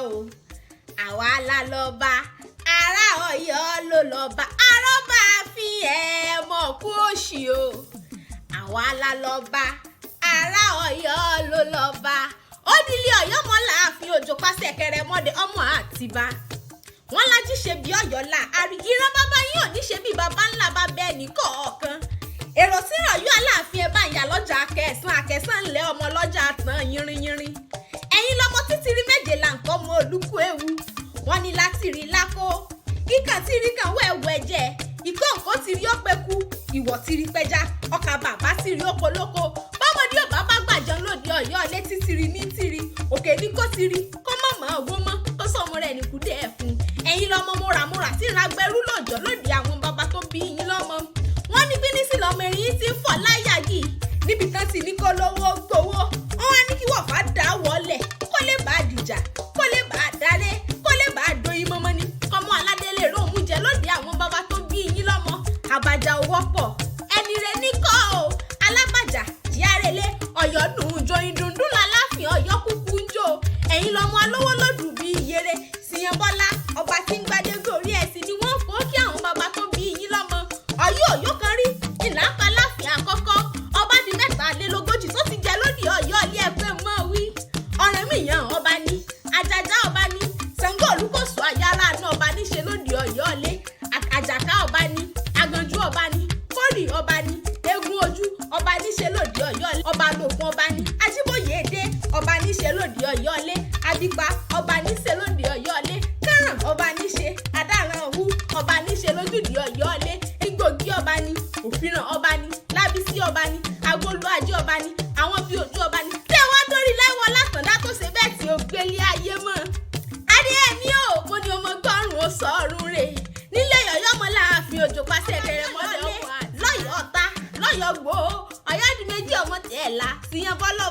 o àwa la lọ́ba ará Ọ̀yọ́ ló lọ́ba arọ́ba fi ẹ̀ mọ̀ kú òṣì o àwa la lọ́ba ará Ọ̀yọ́ ló lọ́ba ó dilé Ọ̀yọ́ mọ́ láàfin òjò pàṣẹ kẹrẹ mọ́dẹ ọmọ Àtìbà wọ́n lájí ṣe bí Ọ̀yọ́ là àrí ìran bàbá yín ò ní ṣe bí bàbá ńlá bá bẹ́ẹ̀ ní kọ̀ọ̀kan èrò tí Ọ̀yọ́ Aláàfin ẹ bá ń yà lọ́jà akẹsàn ńlẹ̀ ọmọ lọ́jà tán yínrínyínrín ẹ̀yin lọ́mọ títìrí méje là ń kọ́ mọ́ olúkú ewu wọ́n ní láti rí lákó kíkàn tí rí kan wẹ́ẹ̀wẹ́ jẹ́ ìkóǹkó ti rí ó pẹ́kú ìwọ̀ ti rí pẹ́já ọkà bàbá ti rí oko lóko bọ́mọdé ò bàbá gbàjọ lóde Ọ̀yọ́ létí ti rí ní tìrí òkè ní kó ti rí kó mọ̀mọ́ owó mọ́ tó sọmọ rẹ̀ ní kúdẹ́ ẹ̀ fún ẹ̀yin lọ́mọ múramúra tí ìragbẹ́rú lòjọ́ lóde àwọn bàbá tó bí yín lọ́mọ wọ́n ní bínísì lọ́mọ erin ti ń fọ̀ láyà yìí níbi tán ti ní kó lówó gbowó wọ́n wá ní kí wọ́n fà dá wọlé kó lè bá dìjà kó lè bá dálé kó lè bá doyin mọ́mọ́ ni kọ́mọ aládélé róòmù jẹ lóde àwọn bàbá tó bí yín lọ́mọ àbàjá owó pọ̀ ẹni rẹ̀ ní kọ́ o alábàjá jíárelé Ọ̀yọ́ dùn joyin dundun láláfin Ọ̀yọ́ kúkú ń jò ẹ̀yin lọ́mọ alówó lòdù bíi iyere Síyàn Bọ́lá ọba tí ń gbadé gorí ẹ̀sìn ni wọ́n fọ́ kí àwọn bàbá tó bí yín lọ́mọ Ọ̀yọ́ kan rí ìlàpá láfin àkọ́kọ́ ọba di 43 tó ti jẹ lóde Ọ̀yọ́ ilé ẹgbẹ́ mọ́ wí Ọ̀rànmíyàn ọba ní Àjàjà ọba ní Ṣàngó Olúkòso àyàrá àná ọba ní ṣe lóde Ọ̀yọ́ ilé Àjàká ọba ní Àgànjú ọba ní Kórì ọba ní Egun Ojú ọba ní ṣe lóde Ọ̀yọ́ ilé ọba lògùn ọba ní Ajíbóyè Èdè ọba ní ṣe lóde Ọ̀yọ́ ilé Adípa ọba ní ṣe lóde Ọ̀yọ́ ilé Káràn ọba ní ṣe Adáran Òwú ọba ní ṣe lójúde Ọ̀yọ́ ilé Igbògi ọba ní Òfìràn ọba ní Lábísí ọba ní Agolú Ajé ọba ní àwọn bíi Òjú ọba ní tẹ wá dórí láìwọ látàndá tó ṣe bẹ́ẹ̀ tí ó gbélé ayé mọ́ adéyẹmí ò mo ní ọmọ gbọ́rùn ó sọ̀rùn rè nílé Ọ̀yọ́ mọ́ láàfin òjò pàṣẹ kẹrẹ mọ́lẹ̀ lọ́yọ̀ọ́ ta lọ́yọ̀ọ́ gbòó Ọ̀yọ́ di méjì ọmọ tẹ̀ la Síyàn Bọ́lá